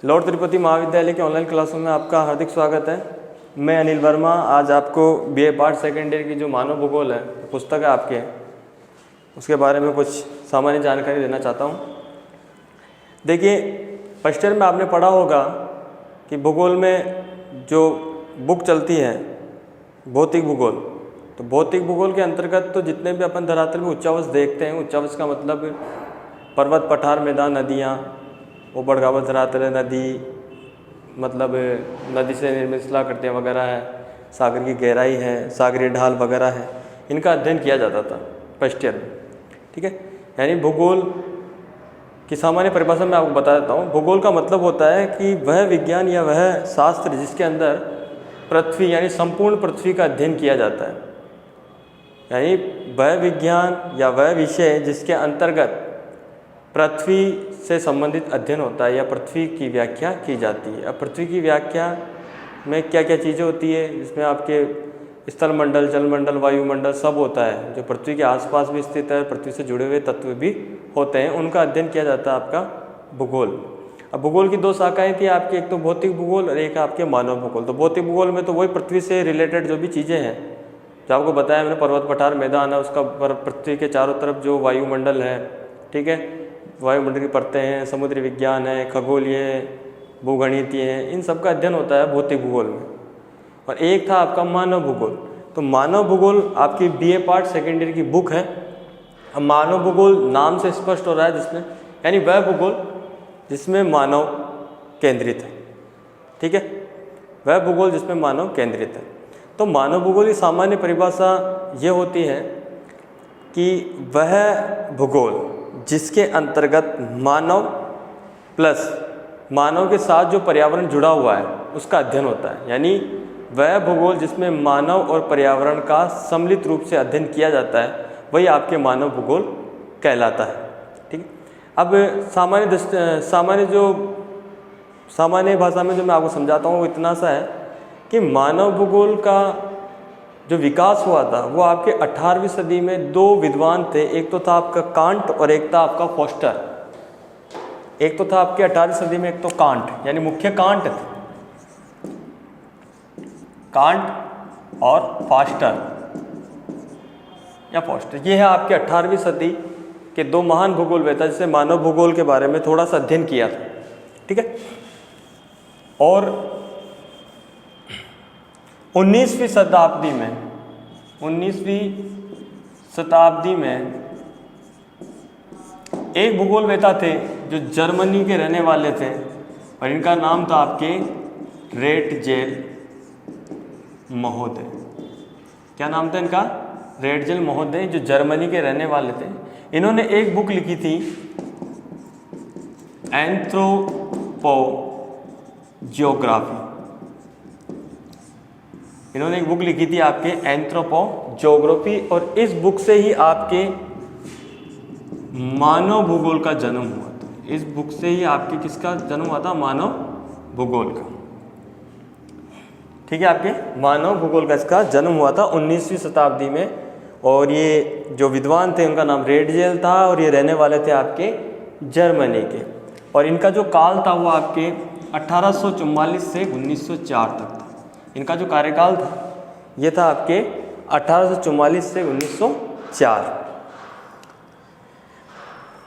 Lord Tirupati महाविद्यालय के online क्लासों में आपका हार्दिक स्वागत है। मैं अनिल वर्मा आज आपको बीए पार्ट सेकेंड ईयर की जो मानव भूगोल है पुस्तक है आपके, उसके बारे में कुछ सामान्य जानकारी देना चाहता हूँ। देखिए, फर्स्ट ईयर में आपने पढ़ा होगा कि भूगोल में जो बुक चलती है भौतिक भूगोल, तो भौतिक भूगोल के अंतर्गत तो जितने भी अपन धरातल में उच्चावच देखते हैं, उच्चावच का मतलब पर्वत, पठार, मैदान, नदियाँ, ऊबड़ खाबड़ धरातल है, नदी मतलब नदी से निर्मित करते हैं वगैरह है, सागर की गहराई है, सागरीय ढाल वगैरह है, इनका अध्ययन किया जाता था फर्स्ट ईयर में। ठीक है, यानी भूगोल की सामान्य परिभाषा में आपको बता देता हूँ। भूगोल का मतलब होता है कि वह विज्ञान या वह शास्त्र जिसके अंदर पृथ्वी यानी संपूर्ण पृथ्वी का अध्ययन किया जाता है, यानी वह विज्ञान या वह विषय जिसके अंतर्गत पृथ्वी से संबंधित अध्ययन होता है या पृथ्वी की व्याख्या की जाती है। अब पृथ्वी की व्याख्या में क्या क्या चीज़ें होती है, जिसमें आपके स्थलमंडल, जलमंडल, वायुमंडल सब होता है, जो पृथ्वी के आसपास भी स्थित है, पृथ्वी से जुड़े हुए तत्व भी होते हैं, उनका अध्ययन किया जाता है आपका भूगोल। अब भूगोल की दो शाखाएं थी आपकी, एक तो भौतिक भूगोल और एक आपके मानव भूगोल। तो भौतिक भूगोल में तो वही पृथ्वी से रिलेटेड जो भी चीज़ें हैं, जो आपको बताया मैंने, पर्वत, पठार, मैदान है, उसका पृथ्वी के चारों तरफ जो वायुमंडल है, ठीक है, वायुमंडल की परतें हैं, समुद्री विज्ञान है, खगोलीय, भूगणितीय है, इन सब का अध्ययन होता है भौतिक भूगोल में। और एक था आपका मानव भूगोल। तो मानव भूगोल आपकी बीए पार्ट सेकेंड ईयर की बुक है। अब मानव भूगोल नाम से स्पष्ट हो रहा है, जिसमें यानी वह भूगोल जिसमें मानव केंद्रित है। ठीक है, वह भूगोल जिसमें मानव केंद्रित है। तो मानव भूगोल की सामान्य परिभाषा ये होती है कि वह भूगोल जिसके अंतर्गत मानव प्लस मानव के साथ जो पर्यावरण जुड़ा हुआ है उसका अध्ययन होता है, यानी वह भूगोल जिसमें मानव और पर्यावरण का सम्मिलित रूप से अध्ययन किया जाता है, वही आपके मानव भूगोल कहलाता है। ठीक है, अब सामान्य भाषा में जो मैं आपको समझाता हूँ वो इतना सा है कि मानव भूगोल का जो विकास हुआ था वो आपके 18वीं सदी में दो विद्वान थे, एक तो था आपका कांट और एक था आपका फोस्टर। एक तो था आपके 18वीं सदी में, एक तो कांट, यानी मुख्य कांट थे, कांट और फास्टर या फोस्टर। ये है आपके 18वीं सदी के दो महान भूगोलवेत्ता जिसने मानव भूगोल के बारे में थोड़ा सा अध्ययन किया था। ठीक है, और 19वीं शताब्दी में एक भूगोलवेत्ता थे जो जर्मनी के रहने वाले थे और इनका नाम था आपके रेटजेल महोदय। क्या नाम था इनका? रेटजेल महोदय, जो जर्मनी के रहने वाले थे। इन्होंने एक बुक लिखी थी एंथ्रोपोजियोग्राफी। इन्होंने एक बुक लिखी थी आपके एंथ्रोपोजियोग्राफी, और इस बुक से ही आपके मानव भूगोल का जन्म हुआ था। इस बुक से ही आपके किसका जन्म हुआ था? मानव भूगोल का। ठीक है, आपके मानव भूगोल का इसका जन्म हुआ था 19वीं शताब्दी में। और ये जो विद्वान थे उनका नाम रेटजेल था और ये रहने वाले थे आपके जर्मनी के। और इनका जो काल था वो आपके 1844 से 1904 तक था। इनका जो कार्यकाल था ये था आपके 1844 से 1904।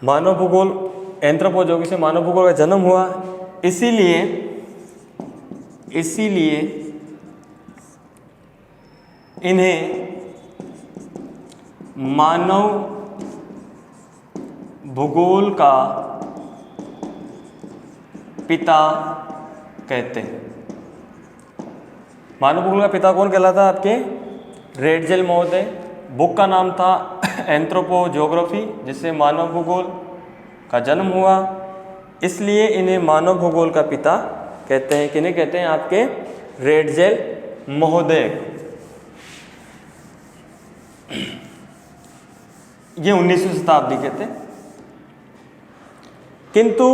मानव भूगोल, एंथ्रोपोजियोग्राफी से मानव भूगोल का जन्म हुआ। इसीलिए इन्हें मानव भूगोल का पिता कहते हैं। मानव भूगोल का पिता कौन कहलाता? आपके रेटजेल महोदय। बुक का नाम था एंथ्रोपोजियोग्राफी, जिससे मानव भूगोल का जन्म हुआ। इसलिए इन्हें मानव भूगोल का पिता कहते हैं। किन्हें कहते हैं? आपके रेटजेल महोदय। ये 19वीं शताब्दी के थे। किंतु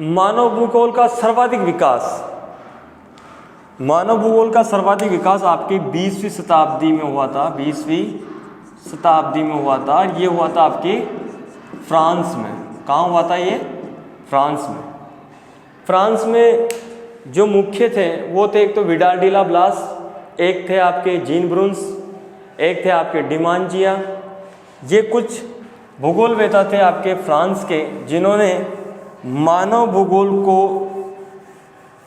मानव भूगोल का सर्वाधिक विकास आपकी 20वीं शताब्दी में हुआ था। 20वीं शताब्दी में हुआ था। ये हुआ था आपके फ्रांस में। कहाँ हुआ था ये? फ्रांस में। फ्रांस में जो मुख्य थे वो थे, एक तो विडाल डी ला ब्लास, एक थे आपके जीन ब्रुन्स, एक थे आपके डिमांजिया। ये कुछ भूगोलवेता थे आपके फ्रांस के, जिन्होंने मानव भूगोल को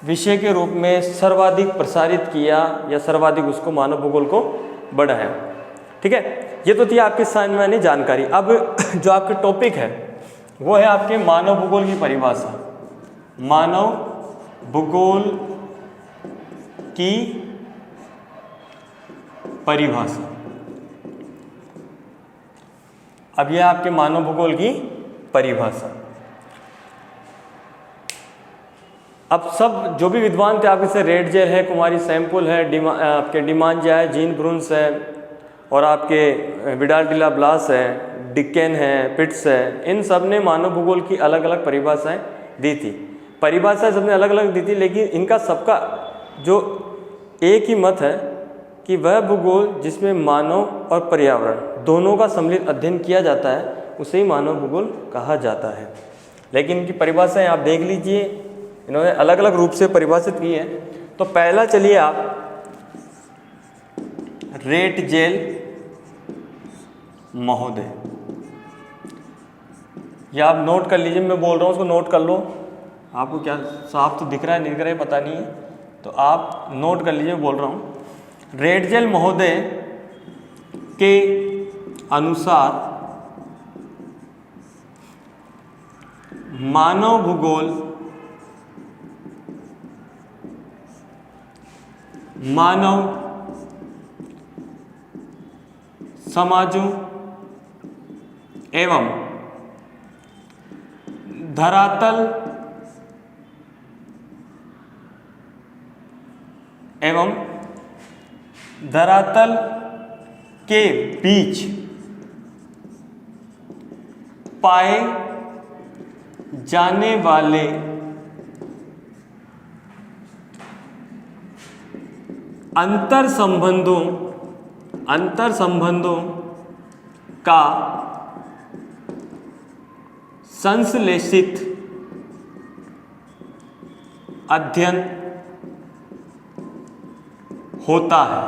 विषय के रूप में सर्वाधिक प्रसारित किया या सर्वाधिक उसको मानव भूगोल को बढ़ाया। ठीक है, ये तो थी आपकी सामान्य जानकारी। अब जो आपके टॉपिक है वो है आपके मानव भूगोल की परिभाषा। मानव भूगोल की परिभाषा। अब यह आपके मानव भूगोल की परिभाषा। अब सब जो भी विद्वान थे आपके से रेडजेल है, कुमारी सैम्पुल है, आपके डिमांजिया है, जीन ब्रुन्स है, और आपके विडाल डी ला ब्लास है, डिकेन है, पिट्स है, इन सब ने मानव भूगोल की अलग अलग परिभाषाएं दी थी। परिभाषाएं सबने अलग अलग दी थी, लेकिन इनका सबका जो एक ही मत है कि वह भूगोल जिसमें मानव और पर्यावरण दोनों का सम्मिलित अध्ययन किया जाता है उसे ही मानव भूगोल कहा जाता है। लेकिन इनकी परिभाषाएं आप देख लीजिए, इन्होंने अलग अलग रूप से परिभाषित की है। तो पहला चलिए आप रेडजेल महोदय, या आप नोट कर लीजिए, मैं बोल रहा हूँ उसको नोट कर लो। आपको क्या साफ तो दिख रहा है नहीं दिख रहा है पता नहीं है, तो आप नोट कर लीजिए, बोल रहा हूँ। रेडजेल महोदय के अनुसार मानव भूगोल मानव समाजों एवं धरातल के बीच पाए जाने वाले अंतर संबंधों का संश्लेषित अध्ययन होता है।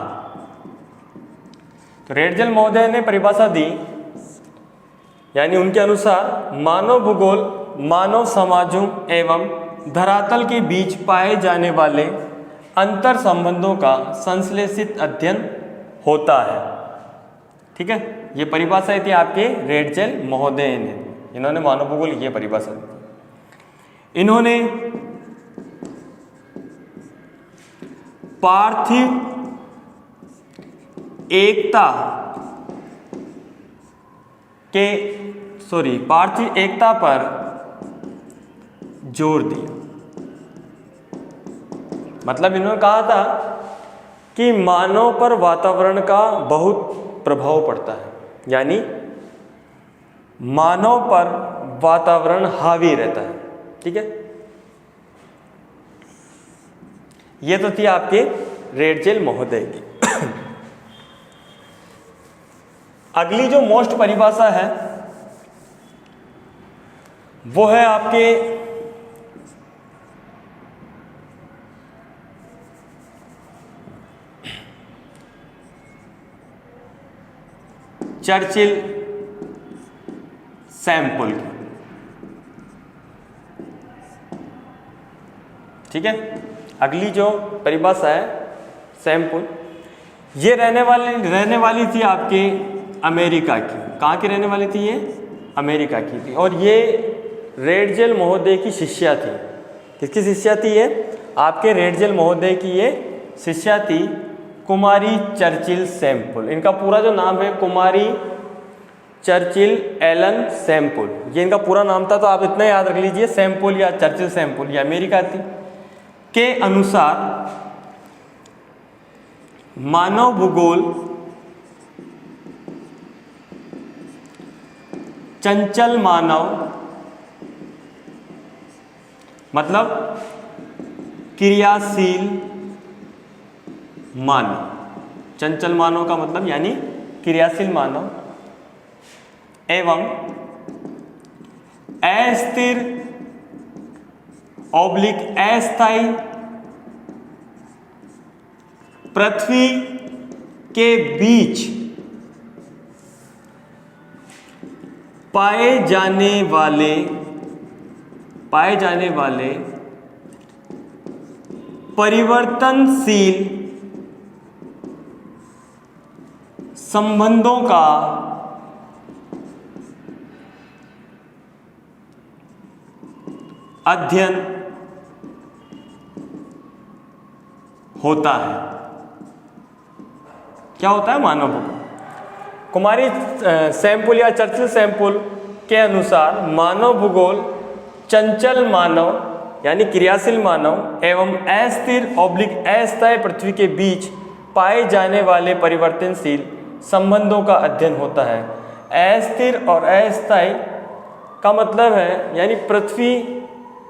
तो रेडजेल महोदय ने परिभाषा दी, यानी उनके अनुसार मानव भूगोल मानव समाजों एवं धरातल के बीच पाए जाने वाले अंतर संबंधों का संश्लेषित अध्ययन होता है। ठीक है, ये परिभाषा थी आपके रेडजेल महोदय ने, इन्होंने मानव भूगोल ये परिभाषा दी। इन्होंने पार्थिव एकता पर जोर दिया। मतलब इन्होंने कहा था कि मानव पर वातावरण का बहुत प्रभाव पड़ता है, यानी मानव पर वातावरण हावी रहता है। ठीक है, ये तो थी आपके रेडजेल महोदय की। अगली जो मोस्ट परिभाषा है वो है आपके चर्चिल सैम्पुल की। ठीक है, अगली जो परिभाषा है सैम्पुल, ये रहने वाली थी आपके अमेरिका की। कहाँ की रहने वाली थी ये? अमेरिका की थी। और ये रेडजेल महोदय की शिष्या थी। किसकी शिष्या थी ये? आपके रेडजेल महोदय की ये शिष्या थी कुमारी चर्चिल सैम्पुल। इनका पूरा जो नाम है कुमारी चर्चिल एलन सैम्पुल, ये इनका पूरा नाम था। तो आप इतना याद रख लीजिए, सैम्पुल या चर्चिल सैम्पुल, ये अमेरिका थी। के अनुसार मानव भूगोल चंचल मानव, मतलब क्रियाशील मानव। चंचल मानव का मतलब यानी क्रियाशील मानव एवं अस्थिर ऑब्लिक अस्थायी पृथ्वी के बीच पाए जाने वाले परिवर्तनशील संबंधों का अध्ययन होता है। क्या होता है? मानव भूगोल। कुमारी सैंपल या चर्चिल सैंपल के अनुसार मानव भूगोल चंचल मानव यानी क्रियाशील मानव एवं अस्थिर ऑब्लिक अस्थायी पृथ्वी के बीच पाए जाने वाले परिवर्तनशील संबंधों का अध्ययन होता है। अस्थिर और अस्थायी का मतलब है यानी पृथ्वी,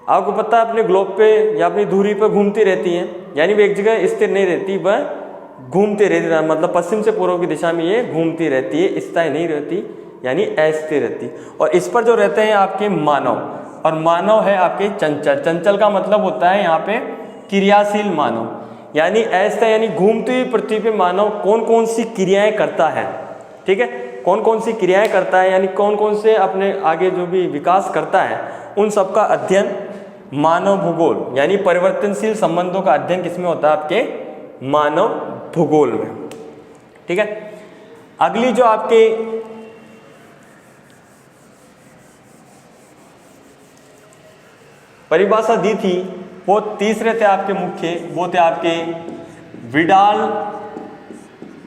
आपको पता है अपने ग्लोब पे या अपनी धुरी पे घूमती रहती है, यानी वो एक जगह स्थिर नहीं रहती, वह घूमती रहती है। मतलब पश्चिम से पूर्व की दिशा में ये घूमती रहती है, स्थायी नहीं रहती यानी अस्थिर रहती। और इस पर जो रहते हैं आपके मानव, और मानव है आपके चंचल। चंचल का मतलब होता है यहाँ पे क्रियाशील मानव, यानी अस्थायी यानी घूमती हुई पृथ्वी पे मानव कौन कौन सी क्रियाएं करता है। ठीक है, कौन कौन सी क्रियाएं करता है यानी कौन कौन से अपने आगे जो भी विकास करता है उन सब का अध्ययन मानव भूगोल यानी परिवर्तनशील संबंधों का अध्ययन किसमें होता है? आपके मानव भूगोल में। ठीक है, अगली जो आपके परिभाषा दी थी वो तीसरे थे आपके मुख्य, वो थे आपके विडाल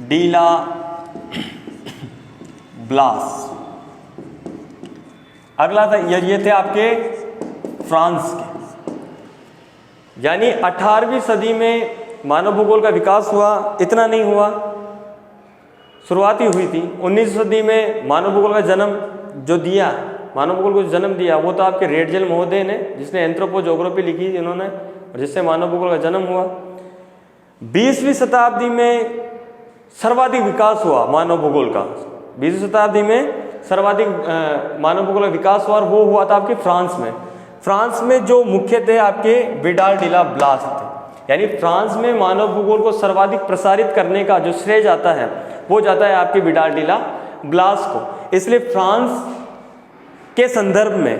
डीला ब्लास। अगला था ये थे आपके फ्रांस के, यानी 18वीं सदी में मानव भूगोल का विकास हुआ, इतना नहीं हुआ, शुरुआत ही हुई थी। 19वीं सदी में मानव भूगोल का जन्म जो दिया, मानव भूगोल को जन्म दिया वो तो आपके रेडजेल महोदय ने, जिसने एंथ्रोपोजोग्राफी लिखी इन्होंने, और जिससे मानव भूगोल का जन्म हुआ। 20वीं शताब्दी में सर्वाधिक विकास हुआ मानव भूगोल का। 20वीं शताब्दी में सर्वाधिक मानव भूगोल का विकास हुआ और वो हुआ था आपके फ्रांस में। फ्रांस में जो मुख्य थे आपके विडाल डीला ब्लास थे, यानी फ्रांस में मानव भूगोल को सर्वाधिक प्रसारित करने का जो श्रेय जाता है वो जाता है आपके विडाल डीला ब्लास को। इसलिए फ्रांस के संदर्भ में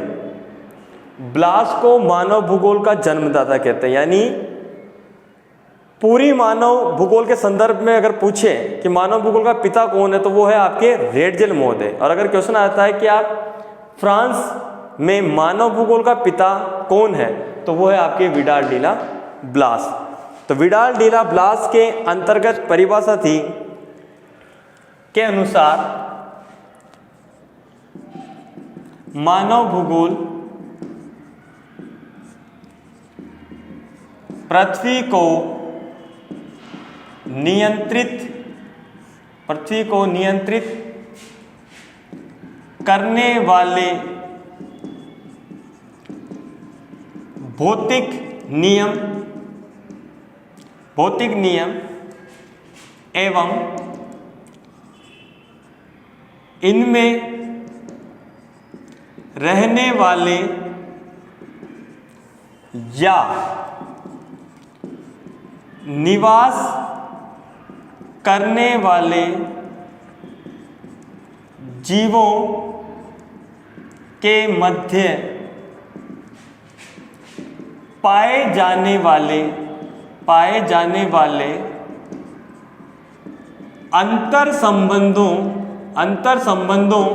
ब्लास को मानव भूगोल का जन्मदाता कहते हैं। यानी पूरी मानव भूगोल के संदर्भ में अगर पूछे कि मानव भूगोल का पिता कौन है तो वो है आपके रेडजेल महोदय। और अगर क्वेश्चन आता है कि आप फ्रांस में मानव भूगोल का पिता कौन है तो वो है आपके विडाल डीला ब्लास। तो विडाल डीला ब्लास के अंतर्गत परिभाषा थी के अनुसार मानव भूगोल पृथ्वी को नियंत्रित करने वाले भौतिक नियम एवं इनमें रहने वाले या निवास करने वाले जीवों के मध्य पाए जाने वाले अंतर संबंधों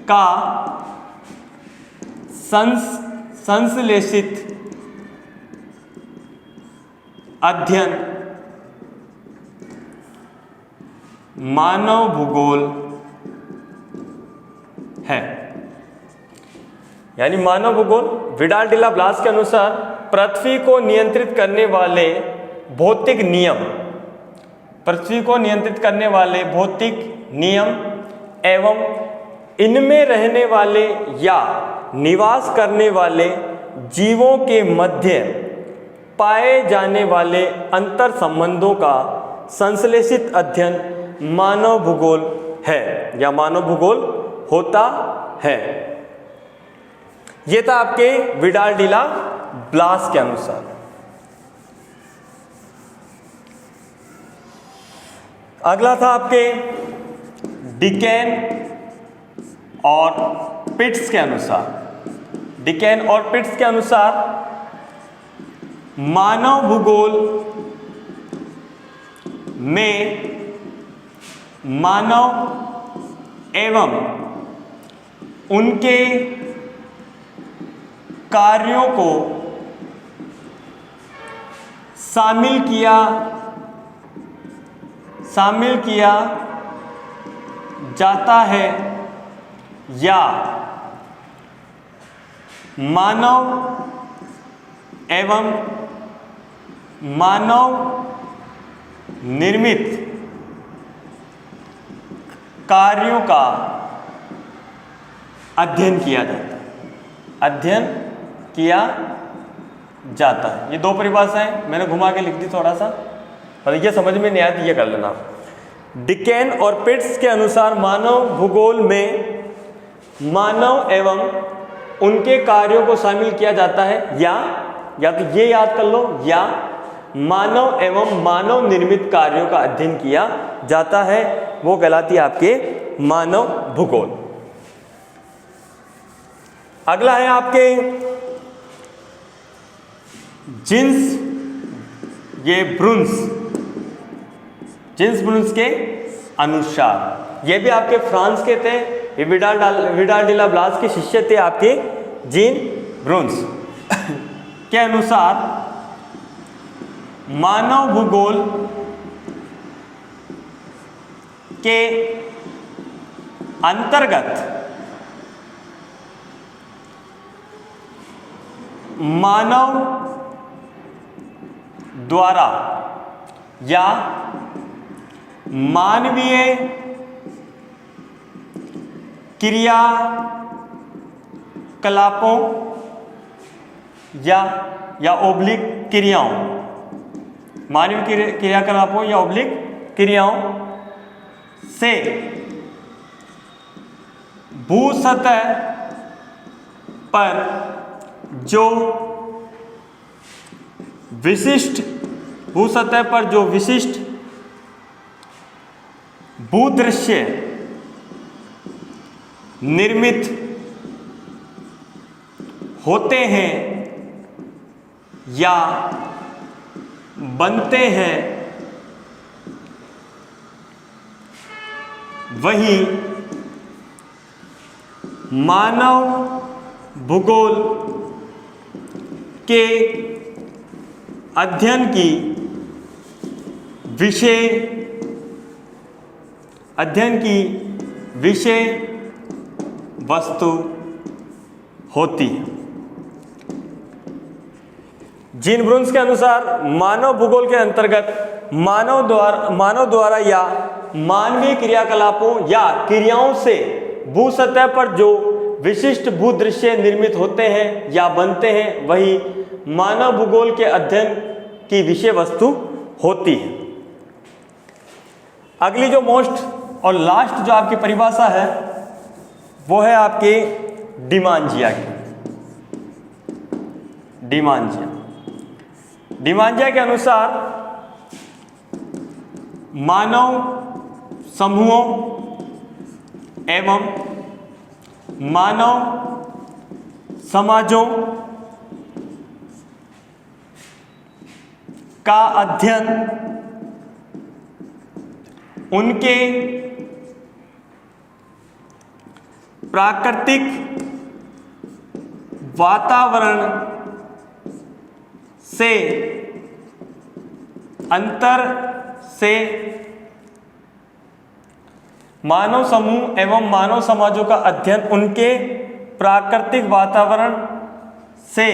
का संश्लेषित अध्ययन मानव भूगोल है। यानी मानव भूगोल विडाल डीला ब्लास के अनुसार पृथ्वी को नियंत्रित करने वाले भौतिक नियम एवं इनमें रहने वाले या निवास करने वाले जीवों के मध्य पाए जाने वाले अंतर संबंधों का संश्लेषित अध्ययन मानव भूगोल है या मानव भूगोल होता है। ये था आपके विडाल डीला ब्लास के अनुसार। अगला था आपके डिकेन और पिट्स के अनुसार। डिकेन और पिट्स के अनुसार मानव भूगोल में मानव एवं उनके कार्यों को शामिल किया जाता है या मानव एवं मानव निर्मित कार्यों का अध्ययन किया जाता है। ये दो परिभाषाएं मैंने घुमा के लिख दी थोड़ा सा, पर ये समझ में नहीं आया तो ये कर लेना। डिकेन और पिट्स के अनुसार मानव भूगोल में मानव एवं उनके कार्यों को शामिल किया जाता है या तो ये याद कर लो, या मानव एवं मानव निर्मित कार्यों का अध्ययन किया जाता है, वो कहलाती है आपके मानव भूगोल। अगला है आपके जीन्स ब्रुन्स के अनुसार। ये भी आपके फ्रांस के थे, ये विडाल डी ला ब्लास के शिष्य थे आपके जीन ब्रुन्स के अनुसार मानव भूगोल के अंतर्गत मानव द्वारा या मानवीय क्रियाकलापों या ओब्लिक क्रियाओं, मानवीय क्रियाकलापों या ओब्लिक क्रियाओं से भूसतह पर जो विशिष्ट भूदृश्य निर्मित होते हैं या बनते हैं, वही मानव भूगोल के अध्ययन की विषय वस्तु होती है। जीन ब्रुन्स के अनुसार मानव भूगोल के अंतर्गत मानव द्वारा या मानवीय क्रियाकलापों या क्रियाओं से भूसतह पर जो विशिष्ट भूदृश्य निर्मित होते हैं या बनते हैं, वही मानव भूगोल के अध्ययन की विषय वस्तु होती है। अगली जो मोस्ट और लास्ट जो आपकी परिभाषा है वो है आपके डिमांजिया की। डिमांजिया के अनुसार मानव समूहों एवं मानव समाजों का अध्ययन उनके प्राकृतिक वातावरण से अंतर से मानव समूह एवं मानव समाजों का अध्ययन उनके प्राकृतिक वातावरण से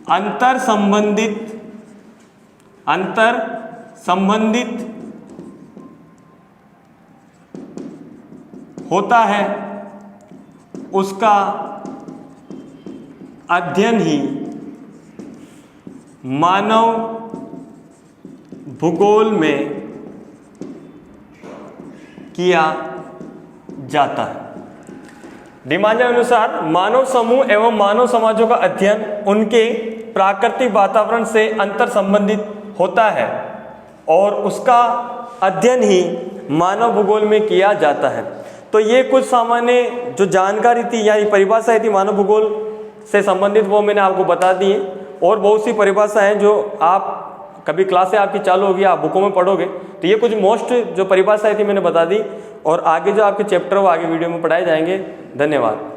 अंतर संबंधित होता है, उसका अध्ययन ही मानव भूगोल में किया जाता है। डिमांजा अनुसार मानव समूह एवं मानव समाजों का अध्ययन उनके प्राकृतिक वातावरण से अंतर संबंधित होता है और उसका अध्ययन ही मानव भूगोल में किया जाता है। तो ये कुछ सामान्य जो जानकारी थी या परिभाषाएं थी मानव भूगोल से संबंधित, वो मैंने आपको बता दी है। और बहुत सी परिभाषाएं जो आप कभी क्लासें आपकी चालू होगी, आप बुकों में पढ़ोगे, तो ये कुछ मोस्ट जो परिभाषाएं थी मैंने बता दी, और आगे जो आपके चैप्टर वो आगे वीडियो में पढ़ाए जाएंगे। धन्यवाद।